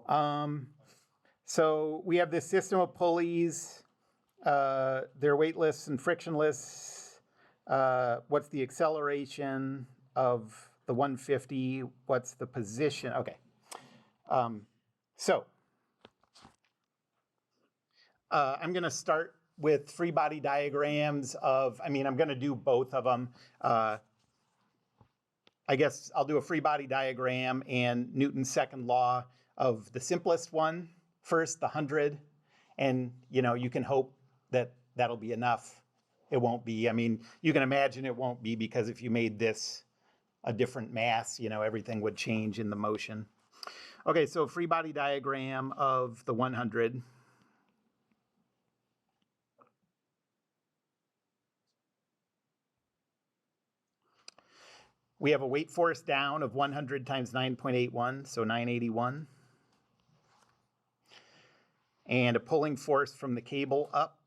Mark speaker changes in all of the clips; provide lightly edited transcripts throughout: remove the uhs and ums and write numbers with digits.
Speaker 1: So we have this system of pulleys. They're weightless and frictionless. What's the acceleration of the 150? What's the position? Okay. So I'm going to start with free body diagrams of, I'm going to do both of them. I guess I'll do a free body diagram and Newton's second law of the simplest one first, the 100. And, you can hope that that'll be enough. It won't be. You can imagine it won't be, because if you made this a different mass, everything would change in the motion. Okay, so free body diagram of the 100. We have a weight force down of 100 times 9.81, so 981. And a pulling force from the cable up.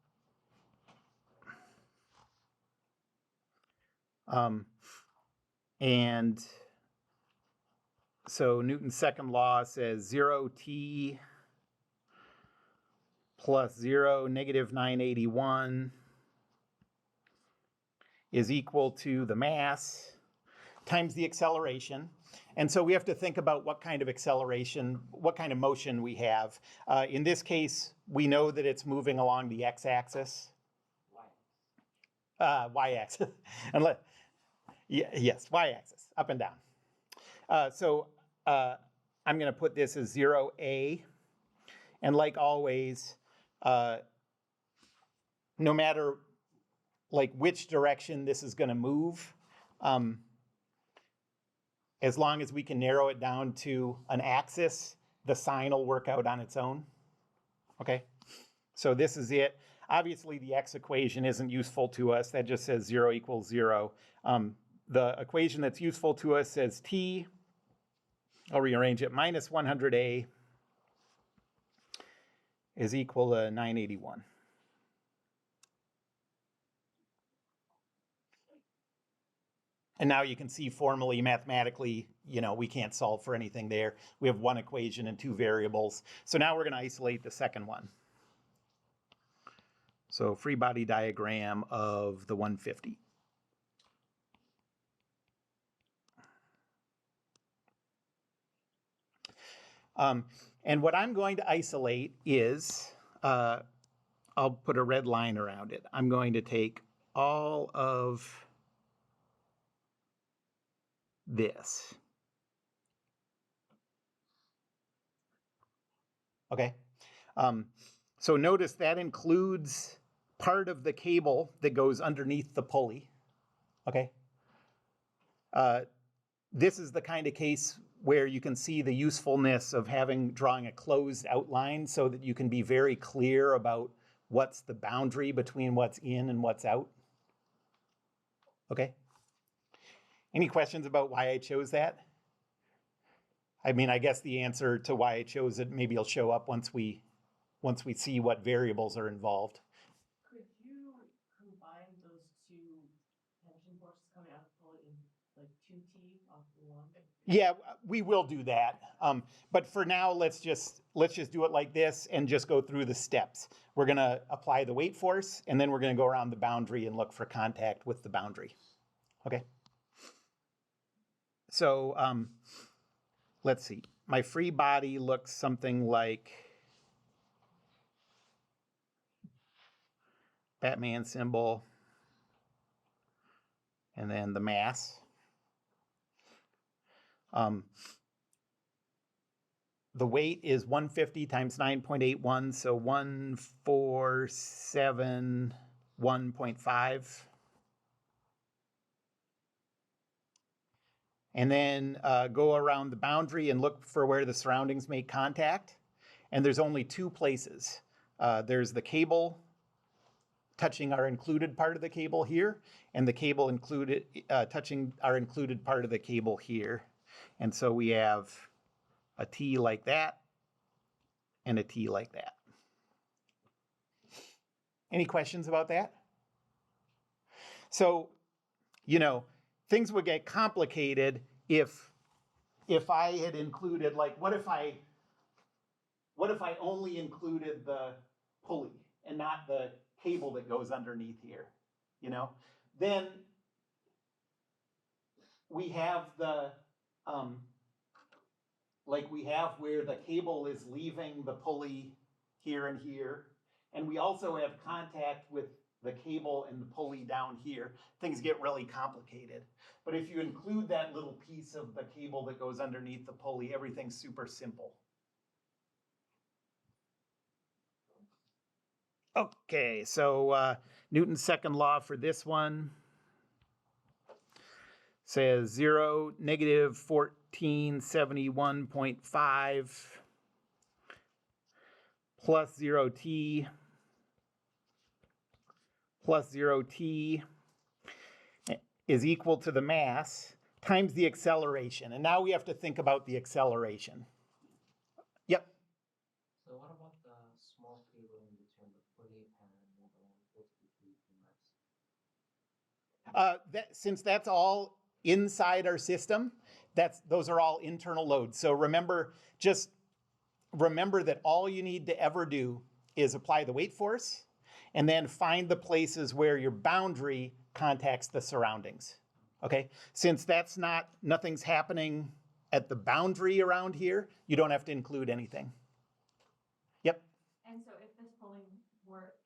Speaker 1: And so Newton's second law says 0t plus 0 negative 981 is equal to the mass times the acceleration. And so we have to think about what kind of acceleration, what kind of motion we have. In this case, we know that it's moving along the x-axis. Y-axis. Yes, y-axis, up and down. So I'm going to put this as 0a. And like always, no matter which direction this is going to move, as long as we can narrow it down to an axis, the sign will work out on its own. Okay, so this is it. Obviously, the x equation isn't useful to us. That just says 0 equals 0. The equation that's useful to us says t, I'll rearrange it, minus 100a is equal to 981. And now you can see formally, mathematically, we can't solve for anything there. We have one equation and two variables. So now we're going to isolate the second one. So free body diagram of the 150. And what I'm going to isolate is, I'll put a red line around it. I'm going to take all of this. Okay. So notice that includes part of the cable that goes underneath the pulley. Okay. This is the kind of case where you can see the usefulness of drawing a closed outline so that you can be very clear about what's the boundary between what's in and what's out. Okay. Any questions about why I chose that? I guess the answer to why I chose it maybe will show up once we see what variables are involved.
Speaker 2: Could you combine those two tension forces coming out of the pulley in 2T off the one?
Speaker 1: Yeah, we will do that. But for now, let's just do it like this and just go through the steps. We're going to apply the weight force, and then we're going to go around the boundary and look for contact with the boundary. Okay. So let's see. My free body looks something like Batman symbol, and then the mass. The weight is 150 times 9.81, so 1471.5. And then go around the boundary and look for where the surroundings make contact. And there's only two places. There's the cable touching our included part of the cable here, and the cable touching our included part of the cable here. And so we have a T like that and a T like that. Any questions about that? So, things would get complicated if I had included, what if I what if I only included the pulley and not the cable that goes underneath here, you know? Then we have the, like we have where the cable is leaving the pulley here and here. And we also have contact with the cable and the pulley down here. Things get really complicated. But if you include that little piece of the cable that goes underneath the pulley, everything's super simple. Okay, so Newton's second law for this one says 0, negative 1471.5 plus 0t plus 0t is equal to the mass times the acceleration. And now we have to think about the acceleration. Yep.
Speaker 3: So what about the small cable in between the pulley and the one supposed to be the mass?
Speaker 1: Since that's all inside our system, those are all internal loads. So remember that all you need to ever do is apply the weight force and then find the places where your boundary contacts the surroundings. Okay? Since nothing's happening at the boundary around here, you don't have to include anything. Yep.
Speaker 4: And so if this pulley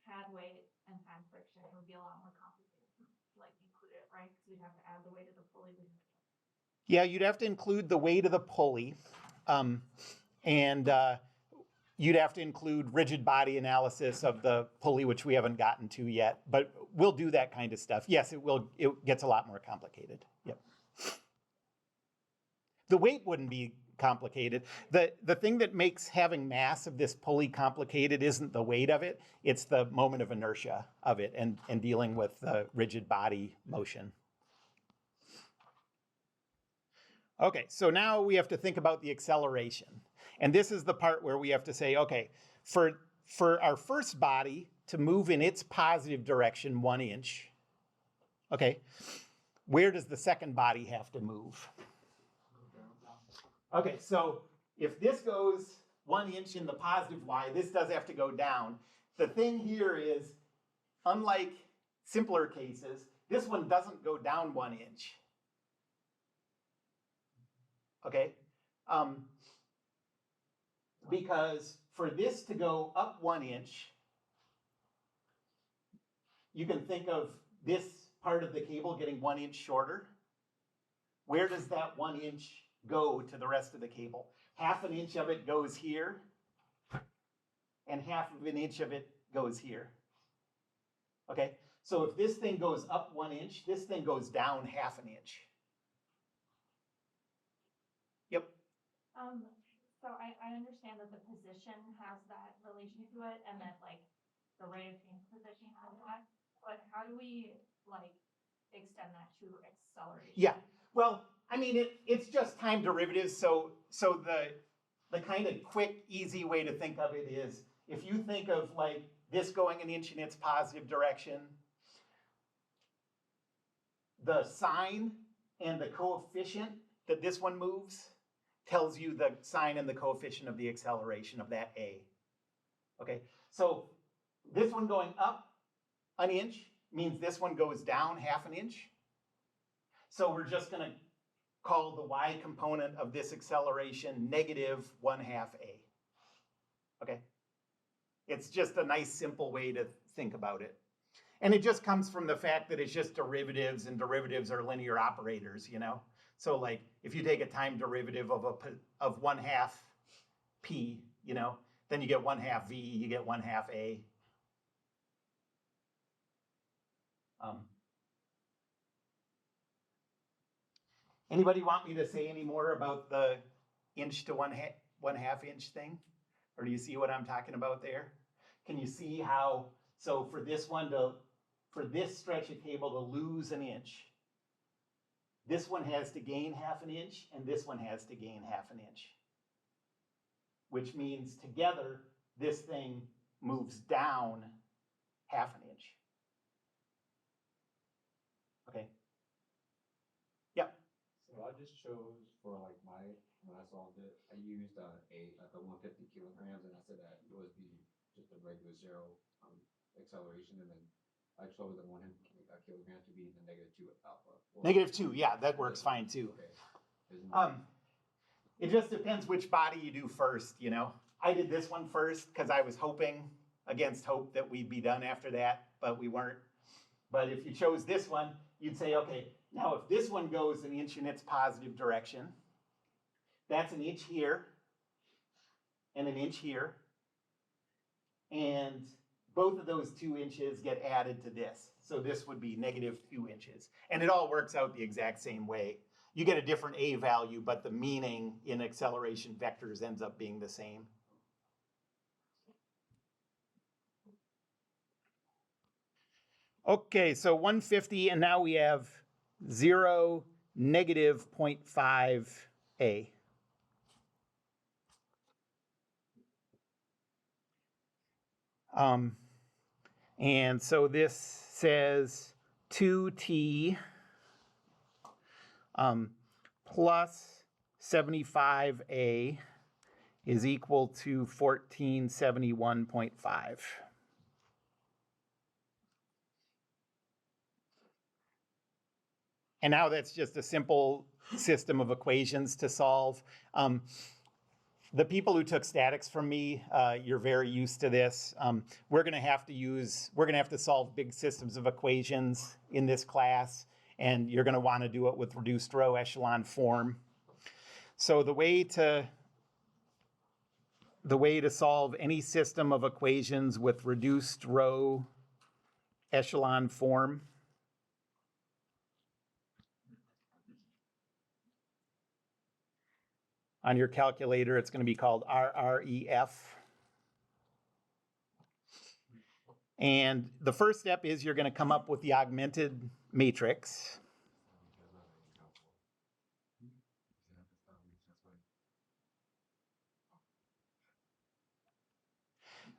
Speaker 4: had weight and had friction, it would be a lot more complicated to include it, right? Because we'd have to add the weight of the pulley.
Speaker 1: Yeah, you'd have to include the weight of the pulley, and you'd have to include rigid body analysis of the pulley, which we haven't gotten to yet. But we'll do that kind of stuff. Yes, it will. It gets a lot more complicated. Yep. The weight wouldn't be complicated. The thing that makes having mass of this pulley complicated isn't the weight of it. It's the moment of inertia of it and dealing with the rigid body motion. Okay, so now we have to think about the acceleration. And this is the part where we have to say, okay, for our first body to move in its positive direction 1 inch, okay, where does the second body have to move? Okay, so if this goes 1 inch in the positive y, this does have to go down. The thing here is, unlike simpler cases, this one doesn't go down 1 inch. Okay? Because for this to go up 1 inch, you can think of this part of the cable getting 1 inch shorter. Where does that 1 inch go to the rest of the cable? Half an inch of it goes here, and half of an inch of it goes here. Okay? So if this thing goes up 1 inch, this thing goes down half an inch. Yep.
Speaker 4: So I understand that the position has that relation to it, and that the rate of change position has that. But how do we extend that to acceleration?
Speaker 1: Yeah. Well, I mean, it's just time derivatives. So the kind of quick, easy way to think of it is, if you think of this going an inch in its positive direction, the sign and the coefficient that this one moves tells you the sign and the coefficient of the acceleration of that A. Okay, so this one going up an inch means this one goes down half an inch. So we're just going to call the y component of this acceleration negative 1/2 A. Okay, it's just a nice simple way to think about it. And it just comes from the fact that it's just derivatives, and derivatives are linear operators, you know? So if you take a time derivative of 1/2 p, you know, then you get 1/2 v, you get 1/2 a. Anybody want me to say any more about the inch to 1/2 inch thing? Or do you see what I'm talking about there? Can you see how, so for this stretch of cable to lose an inch, this one has to gain half an inch, and this one has to gain half an inch. Which means together, this thing moves down half an inch. Okay? Yep.
Speaker 5: So I just chose for my right, when I solved it, I used the 150 kilograms, and I said that it was just a regular zero acceleration, and then I chose the 100 kilogram to be the -2 alpha.
Speaker 1: -2, yeah, that works fine too.
Speaker 5: Okay. Isn't
Speaker 1: It just depends which body you do first, you know. I did this one first because I was hoping against hope that we'd be done after that, but we weren't. But if you chose this one, you'd say, okay, now if this one goes an inch in its positive direction, that's an inch here and an inch here. And both of those 2 inches get added to this. So this would be -2 inches. And it all works out the exact same way. You get a different A value, but the meaning in acceleration vectors ends up being the same. Okay, so 150, and now we have 0, -0.5 A. And so this says 2t plus 75A is equal to 1471.5. And now that's just a simple system of equations to solve. The people who took statics from me, you're very used to this. We're gonna have to solve big systems of equations in this class, and you're gonna wanna do it with reduced row echelon form. So the way to solve any system of equations with reduced row echelon form on your calculator, it's going to be called RREF. And the first step is you're going to come up with the augmented matrix.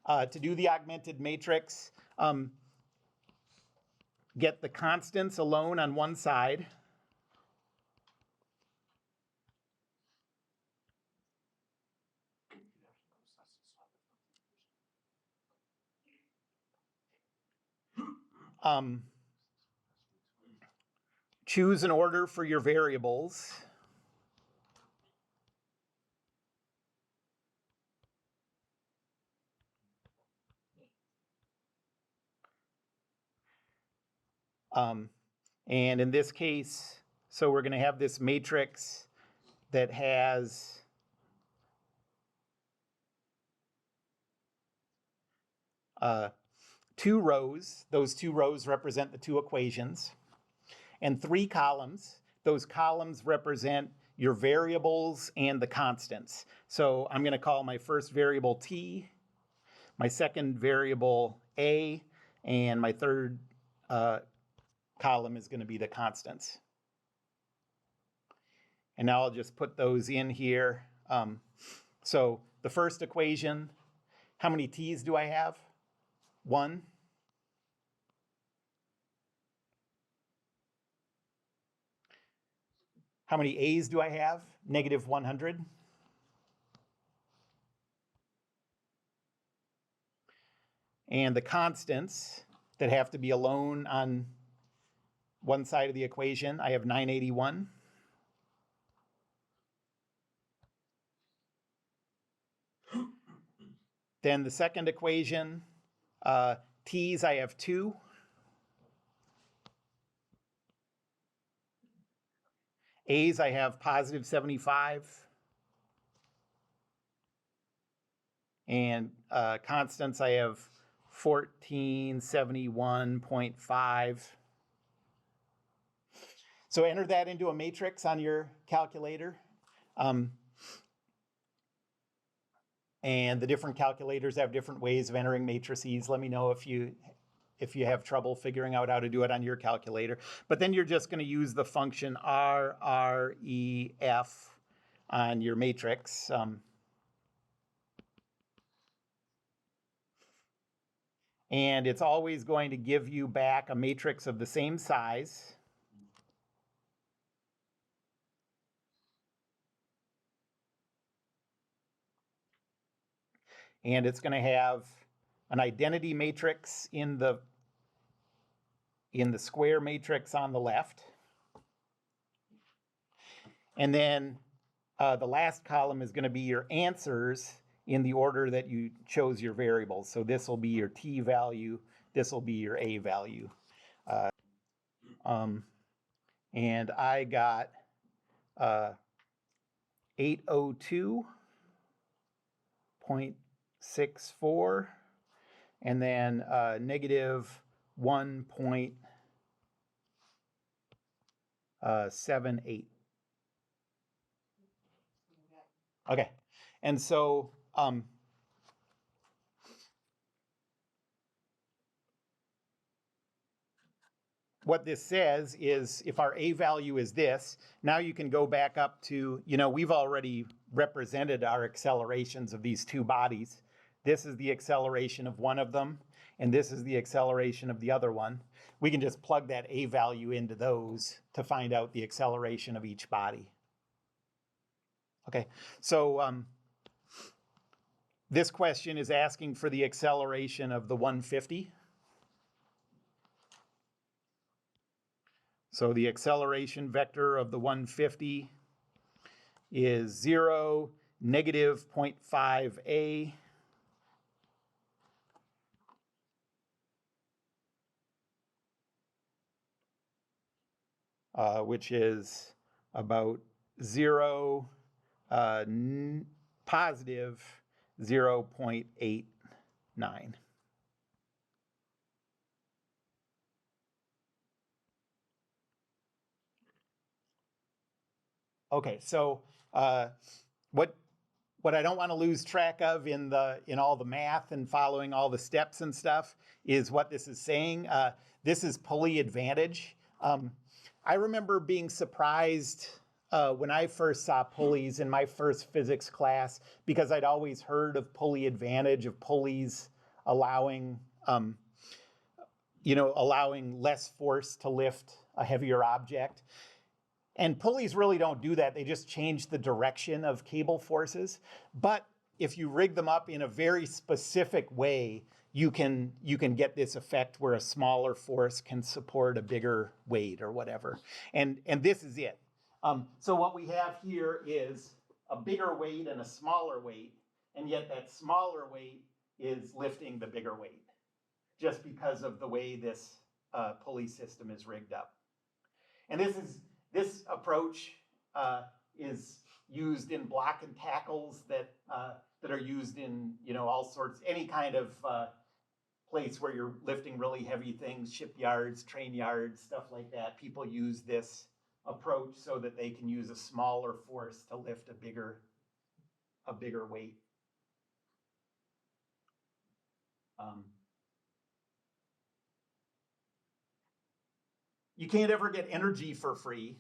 Speaker 1: To do the augmented matrix, get the constants alone on one side. Choose an order for your variables. And in this case, so we're going to have this matrix that has two rows. Those 2 rows represent the 2 equations. And 3 columns. Those columns represent your variables and the constants. So I'm going to call my first variable t, my second variable a, and my third column is going to be the constants. And now I'll just put those in here. So the first equation, how many t's do I have? 1. How many a's do I have? -100. And the constants that have to be alone on one side of the equation, I have 981. Then the second equation, t's, I have 2. A's, I have +75. And constants, I have 1471.5. So enter that into a matrix on your calculator. And the different calculators have different ways of entering matrices. Let me know if you have trouble figuring out how to do it on your calculator. But then you're just going to use the function RREF on your matrix. And it's always going to give you back a matrix of the same size. and it's going to have an identity matrix in the square matrix on the left. And then the last column is going to be your answers in the order that you chose your variables. So this will be your t value, this will be your a value. And I got 802.64 and then negative 1.78. Okay, and so what this says is if our A value is this, now you can go back up to, we've already represented our accelerations of these two bodies. This is the acceleration of one of them, and this is the acceleration of the other one. We can just plug that A value into those to find out the acceleration of each body. Okay, so this question is asking for the acceleration of the 150. So the acceleration vector of the 150 is 0, negative 0.5a, which is about 0, positive 0.89. Okay, so what I don't want to lose track of in all the math and following all the steps and stuff is what this is saying. This is pulley advantage. I remember being surprised when I first saw pulleys in my first physics class because I'd always heard of pulley advantage, of pulleys allowing allowing less force to lift a heavier object. And pulleys really don't do that. They just change the direction of cable forces. But if you rig them up in a very specific way, you can get this effect where a smaller force can support a bigger weight or whatever. And this is it. So what we have here is a bigger weight and a smaller weight, and yet that smaller weight is lifting the bigger weight, just because of the way this pulley system is rigged up. And this approach is used in block and tackles that are used in all sorts, any kind of place where you're lifting really heavy things, shipyards, train yards, stuff like that. People use this approach so that they can use a smaller force to lift a bigger weight. You can't ever get energy for free.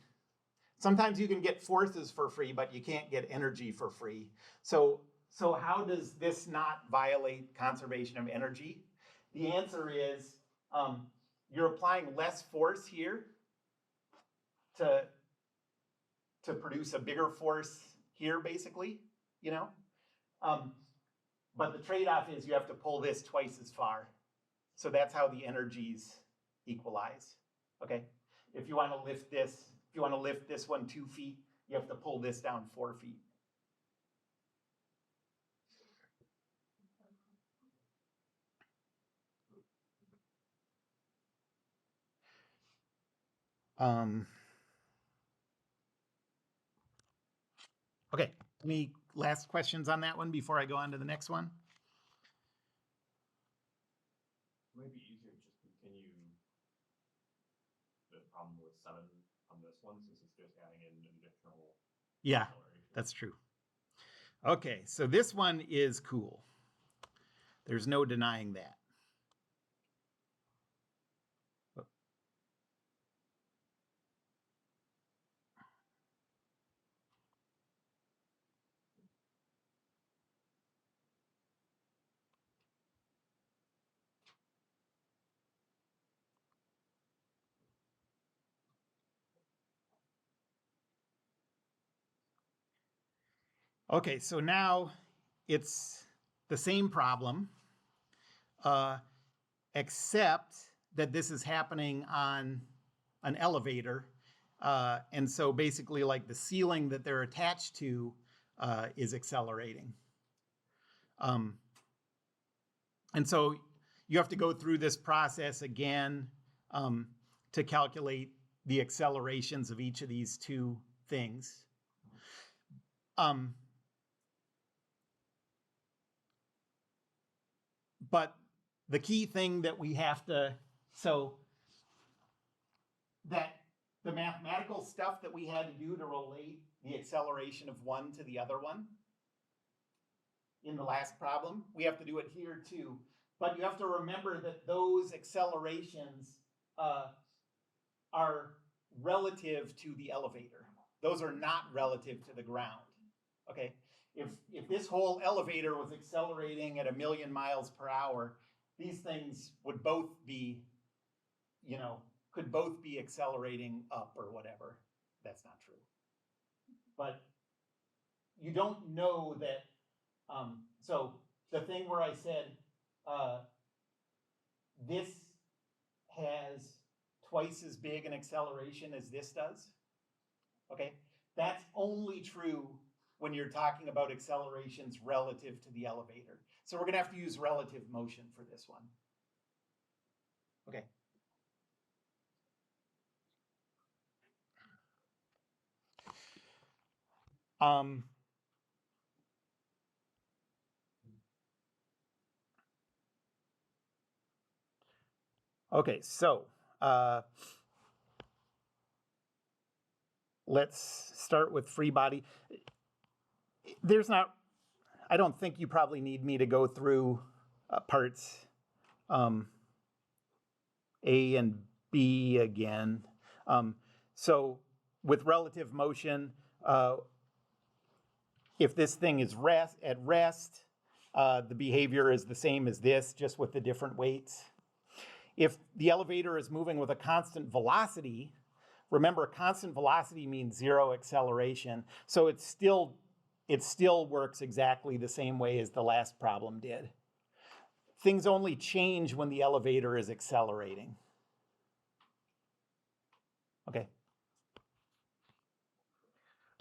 Speaker 1: Sometimes you can get forces for free, but you can't get energy for free. So how does this not violate conservation of energy? The answer is you're applying less force here to produce a bigger force here, basically, but the trade-off is you have to pull this twice as far. So that's how the energies equalize. Okay, if you want to lift this one 2 feet, you have to pull this down 4 feet. Okay, any last questions on that one before I go on to the next one?
Speaker 6: It might be easier to just continue the problem with 7 on this one, since it's just adding in an additional
Speaker 1: Yeah,
Speaker 6: acceleration.
Speaker 1: that's true. Okay, so this one is cool. There's no denying that. Okay, so now it's the same problem, except that this is happening on an elevator. And so basically like the ceiling that they're attached to is accelerating. And so you have to go through this process again to calculate the accelerations of each of these two things. But the key thing that we have to, so that the mathematical stuff that we had to do to relate the acceleration of one to the other one in the last problem, we have to do it here too. But you have to remember that those accelerations are relative to the elevator. Those are not relative to the ground, okay? If this whole elevator was accelerating at 1,000,000 miles per hour, these things would both be, you know, could both be accelerating up or whatever. That's not true. But you don't know that, so the thing where I said this has twice as big an acceleration as this does, okay? That's only true when you're talking about accelerations relative to the elevator. So we're gonna have to use relative motion for this one. Okay. Okay, so let's start with free body. I don't think you probably need me to go through parts A and B again. So with relative motion, if this thing is at rest, the behavior is the same as this, just with the different weights. If the elevator is moving with a constant velocity, remember constant velocity means zero acceleration. So it still works exactly the same way as the last problem did. Things only change when the elevator is accelerating. Okay.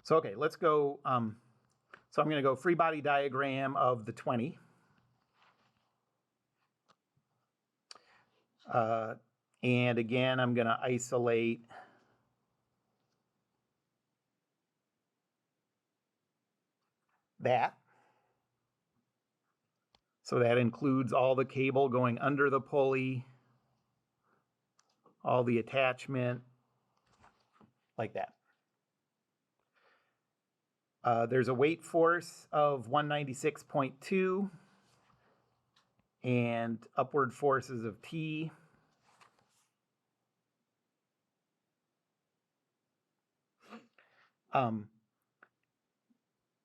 Speaker 1: So, okay, let's go. So I'm going to go free body diagram of the 20. And again, I'm going to isolate that. So that includes all the cable going under the pulley, all the attachment, like that. There's a weight force of 196.2 and upward forces of T.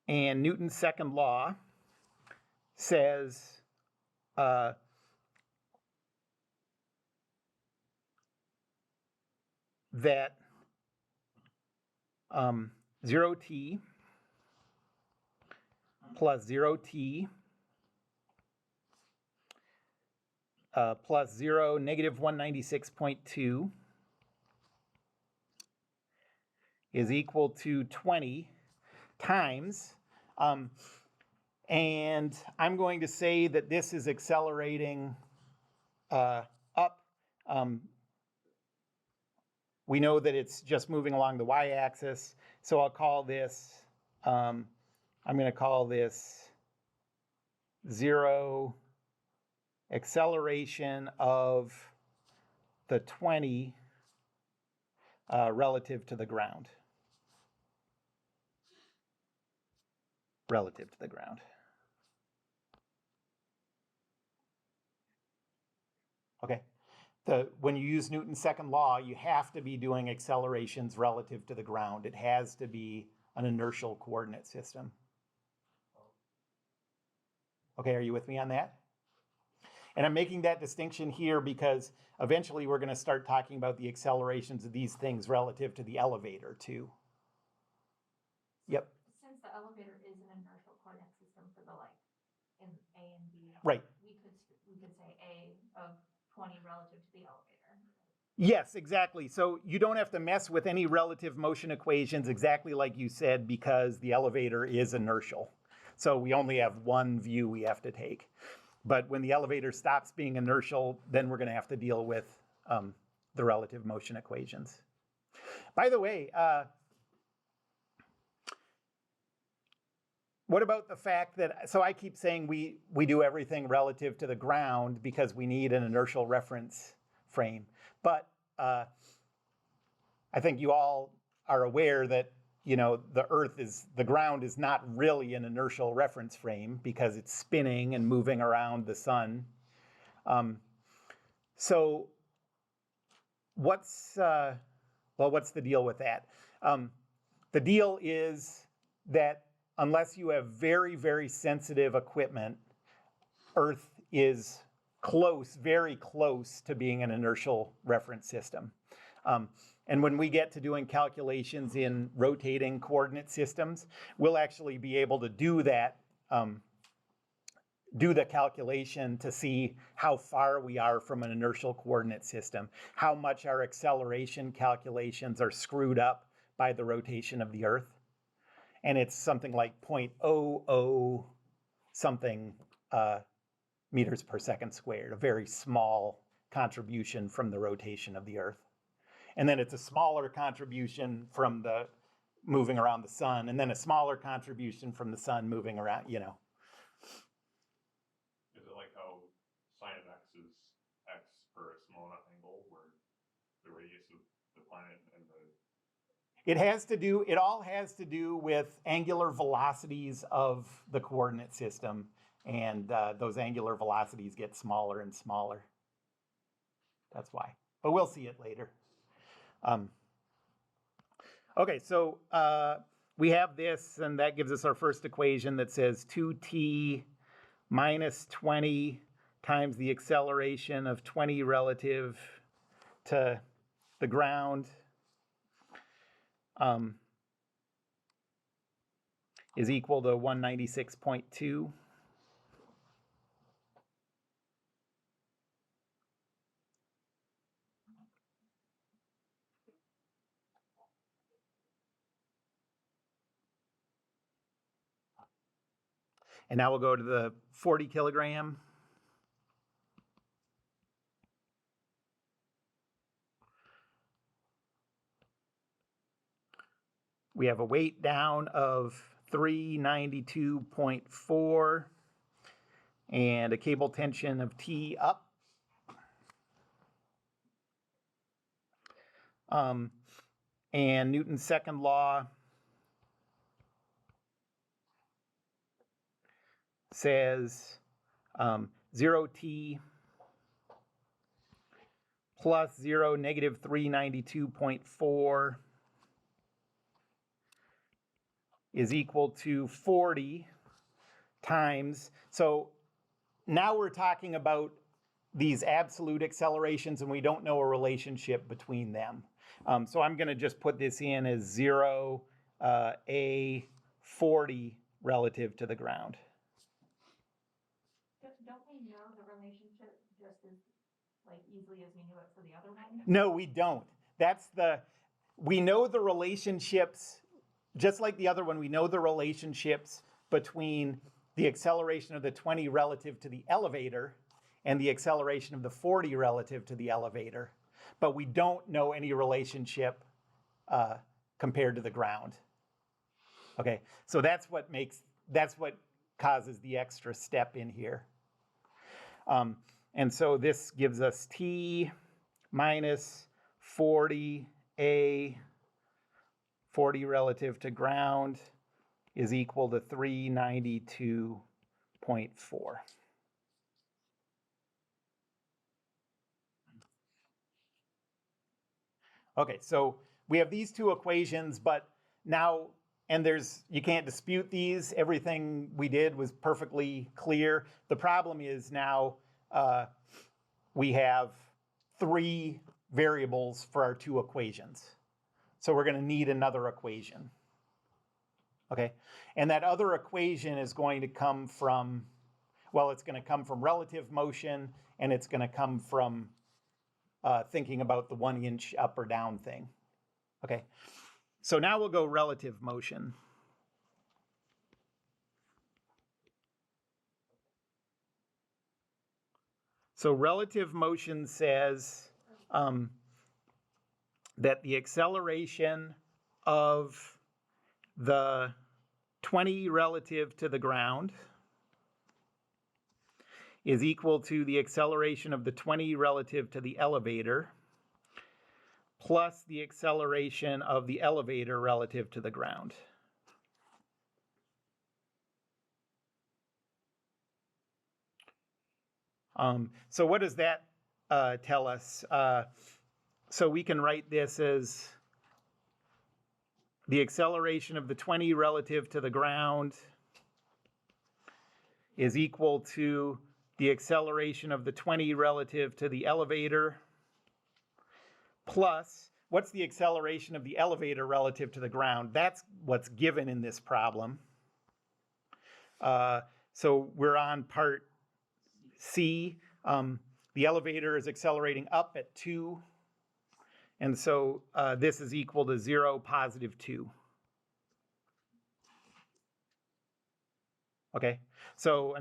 Speaker 1: And Newton's second law says that 0t plus 0t plus 0, negative 196.2 is equal to 20 times, and I'm going to say that this is accelerating up. We know that it's just moving along the y-axis, so I'll call this, I'm going to call this 0 acceleration of the 20 relative to the ground. Relative to the ground. Okay. When you use Newton's second law, you have to be doing accelerations relative to the ground. It has to be an inertial coordinate system. Okay, are you with me on that? And I'm making that distinction here because eventually we're going to start talking about the accelerations of these things relative to the elevator too. Yep.
Speaker 4: Since the elevator is an inertial coordinate system for the like in A and B.
Speaker 1: Right.
Speaker 4: We could say A of 20 relative to the elevator.
Speaker 1: Yes, exactly. So you don't have to mess with any relative motion equations, exactly like you said, because the elevator is inertial. So we only have one view we have to take. But when the elevator stops being inertial, then we're going to have to deal with the relative motion equations. By the way, what about the fact that, so I keep saying we do everything relative to the ground because we need an inertial reference frame. But I think you all are aware that, you know, the ground is not really an inertial reference frame because it's spinning and moving around the sun. So what's the deal with that? The deal is that unless you have very, very sensitive equipment, Earth is close, very close to being an inertial reference system. And when we get to doing calculations in rotating coordinate systems, we'll actually be able to do that, do the calculation to see how far we are from an inertial coordinate system, how much our acceleration calculations are screwed up by the rotation of the Earth. And it's something like 0.00 something meters per second squared, a very small contribution from the rotation of the Earth. And then it's a smaller contribution from the moving around the sun, and then a smaller contribution from the sun moving around, you know.
Speaker 6: Is it like how sine of x is x for a small enough angle where the radius of the planet and the...
Speaker 1: It all has to do with angular velocities of the coordinate system, and those angular velocities get smaller and smaller. That's why. But we'll see it later. Okay, so we have this, and that gives us our first equation that says 2t minus 20 times the acceleration of 20 relative to the ground is equal to 196.2. And now we'll go to the 40 kilogram. We have a weight down of 392.4 and a cable tension of T up. And Newton's second law says 0t plus 0 negative 392.4 is equal to 40 times. So now we're talking about these absolute accelerations and we don't know a relationship between them. So I'm going to just put this in as 0, a 40 relative to the ground.
Speaker 4: Don't we know the relationship just as like easily as we knew it for the other one?
Speaker 1: No, we don't. We know the relationships, just like the other one, we know the relationships between the acceleration of the 20 relative to the elevator and the acceleration of the 40 relative to the elevator. But we don't know any relationship compared to the ground. Okay, so that's what causes the extra step in here. And so this gives us T minus 40A, 40 relative to ground, is equal to 392.4. Okay, so we have these two equations, but now, and you can't dispute these. Everything we did was perfectly clear. The problem is now we have 3 variables for our 2 equations. So we're going to need another equation. Okay, and that other equation is going to come from Well, it's going to come from relative motion, and it's going to come from thinking about the 1 inch up or down thing. Okay, so now we'll go relative motion. So relative motion says that the acceleration of the 20 relative to the ground is equal to the acceleration of the 20 relative to the elevator plus the acceleration of the elevator relative to the ground. So what does that tell us? So we can write this as the acceleration of the 20 relative to the ground is equal to the acceleration of the 20 relative to the elevator plus, what's the acceleration of the elevator relative to the ground? That's what's given in this problem. So we're on part C. The elevator is accelerating up at 2. And so this is equal to 0, positive 2. Okay, so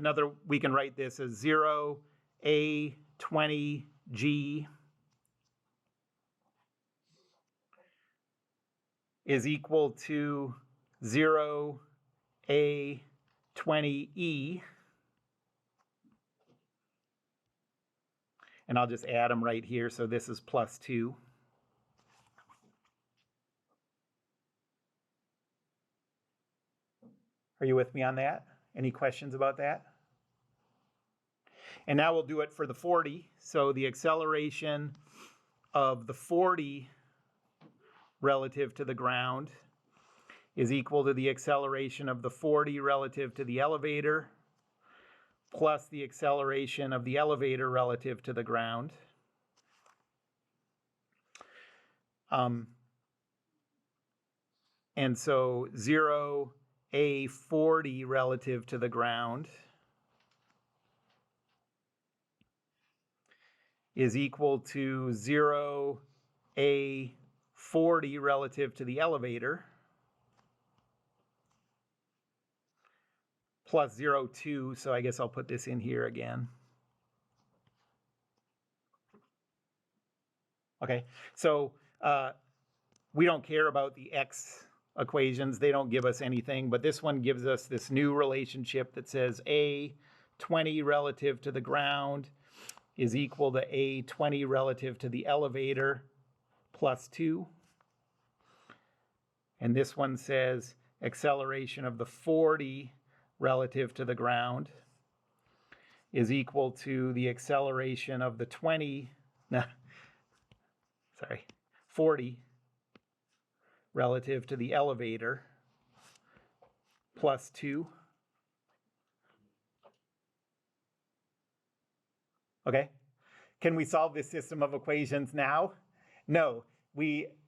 Speaker 1: we can write this as 0, A, 20, G is equal to 0, A, 20, E. And I'll just add them right here, so this is plus 2. Are you with me on that? Any questions about that? And now we'll do it for the 40. So the acceleration of the 40 relative to the ground is equal to the acceleration of the 40 relative to the elevator plus the acceleration of the elevator relative to the ground. And so 0, A, 40 relative to the ground is equal to 0, A, 40 relative to the elevator plus 0, 2, so I guess I'll put this in here again. Okay, so we don't care about the x equations. They don't give us anything, but this one gives us this new relationship that says A 20 relative to the ground is equal to A 20 relative to the elevator plus 2. And this one says acceleration of the 40 relative to the ground is equal to the acceleration of the 40 relative to the elevator plus 2. Okay, can we solve this system of equations now? No,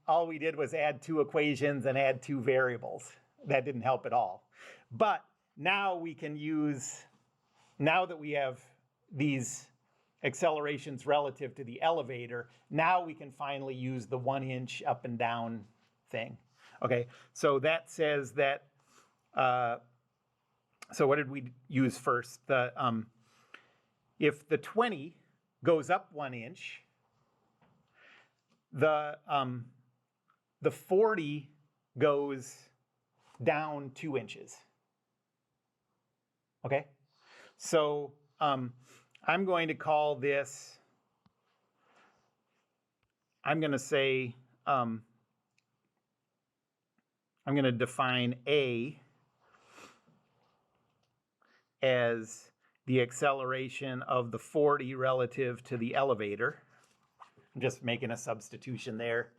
Speaker 1: all we did was add 2 equations and add 2 variables. That didn't help at all. But now we can now that we have these accelerations relative to the elevator, now we can finally use the 1 inch up and down thing. Okay, so that says that, so what did we use first? If the 20 goes up 1 inch, the 40 goes down 2 inches. Okay, so I'm going to call this, I'm going to say, I'm going to define A as the acceleration of the 40 relative to the elevator. I'm just making a substitution there.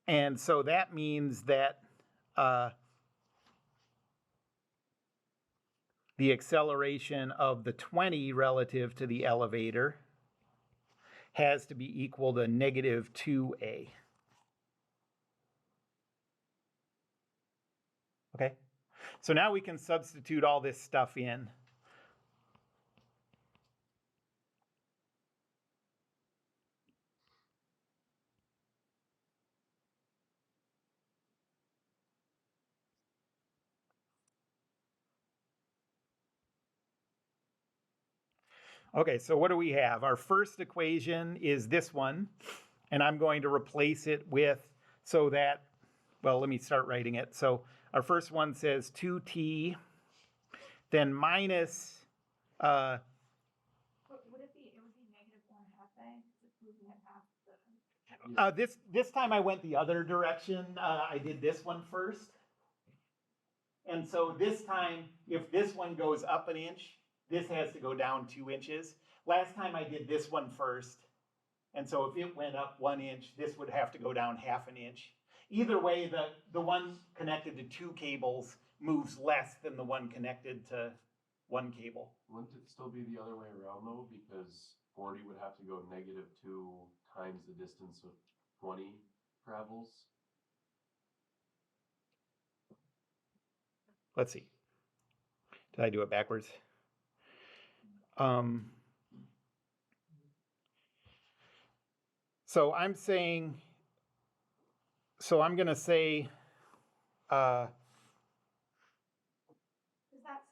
Speaker 1: And so that means that the acceleration of the 20 relative to the elevator has to be equal to negative 2a. Okay, So now we can substitute all this stuff in. Okay, so what do we have? Our first equation is this one, and I'm going to replace it with, so that, well, let me start writing it. So our first one says 2t, then minus,
Speaker 4: Would it be negative 1/2 a? If we had half the.
Speaker 1: this time I went the other direction. I did this one first. And so this time, if this one goes up an inch, this has to go down 2 inches. Last time I did this one first. And so if it went up 1 inch, this would have to go down 1/2 inch. Either way, the one connected to 2 cables moves less than the one connected to 1 cable.
Speaker 7: Wouldn't it still be the other way around though? Because 40 would have to go -2 times the distance of 20 travels.
Speaker 1: Let's see. Did I do it backwards? So I'm saying, so I'm going to say,
Speaker 4: Is that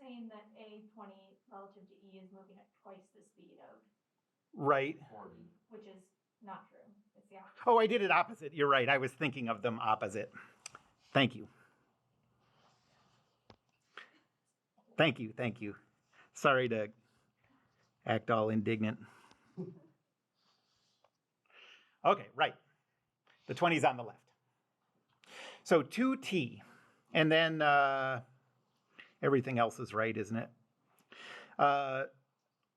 Speaker 4: saying that A20 relative to E is moving at twice the speed of,
Speaker 1: right.
Speaker 7: 40.
Speaker 4: which is not true. It's the opposite.
Speaker 1: Oh, I did it opposite. You're right. I was thinking of them opposite. Thank you. Thank you. Thank you. Sorry to act all indignant. Okay, right. The 20's on the left. So 2t, and then everything else is right, isn't it?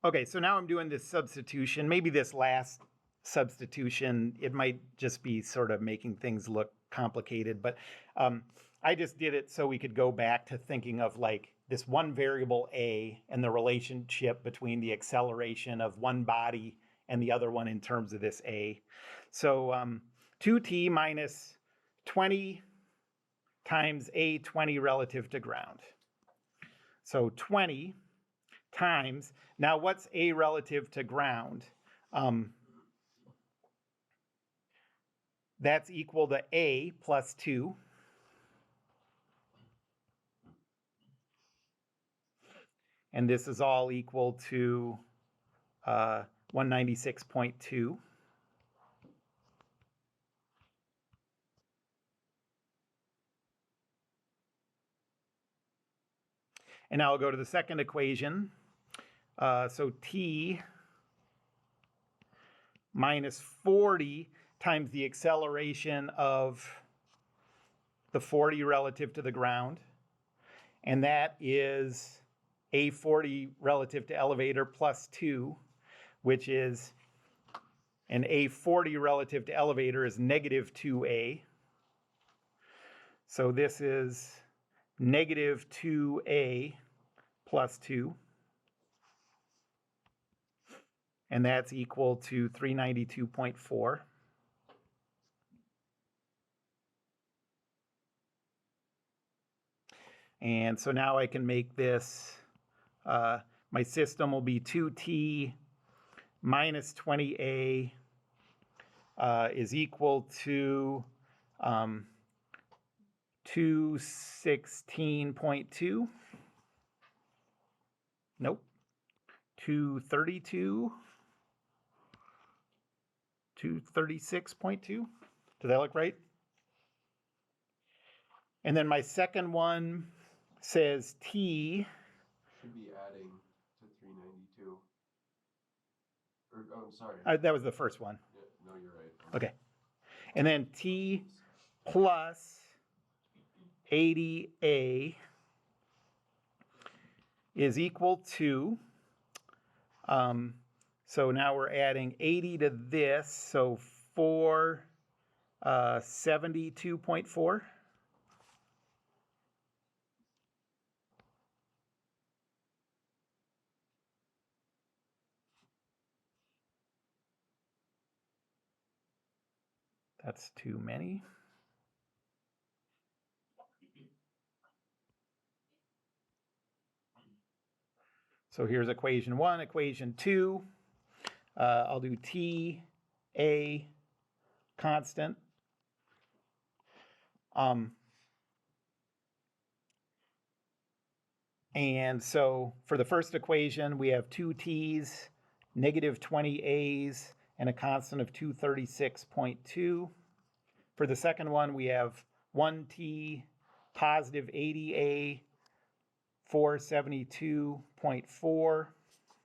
Speaker 1: Okay, so now I'm doing this substitution. Maybe this last substitution, it might just be sort of making things look complicated, but I just did it so we could go back to thinking of like this one variable a and the relationship between the acceleration of one body and the other one in terms of this a. So 2t minus 20 times A20 relative to ground. So 20 times, now what's A relative to ground? That's equal to A plus 2. And this is all equal to 196.2. And now I'll go to the second equation. So t minus 40 times the acceleration of the 40 relative to the ground. And that is A40 relative to elevator plus 2, which is an A40 relative to elevator is negative 2A. So this is negative 2A plus 2. And that's equal to 392.4. And so now I can make this, my system will be 2t minus 20a is equal to 216.2. Nope. 232. 236.2. Does that look right? And then my second one says t.
Speaker 7: Should be adding to 392. Or, oh, I'm sorry.
Speaker 1: That was the first one.
Speaker 7: Yeah, no, you're right.
Speaker 1: Okay. And then t plus 80a is equal to, so now we're adding 80 to this, so 472.4. That's too many. So here's equation 1, equation 2. I'll do T, A, constant. And so for the first equation, we have 2 T's, negative 20 A's, and a constant of 236.2. For the second one, we have 1 T, positive 80 A, 472.4.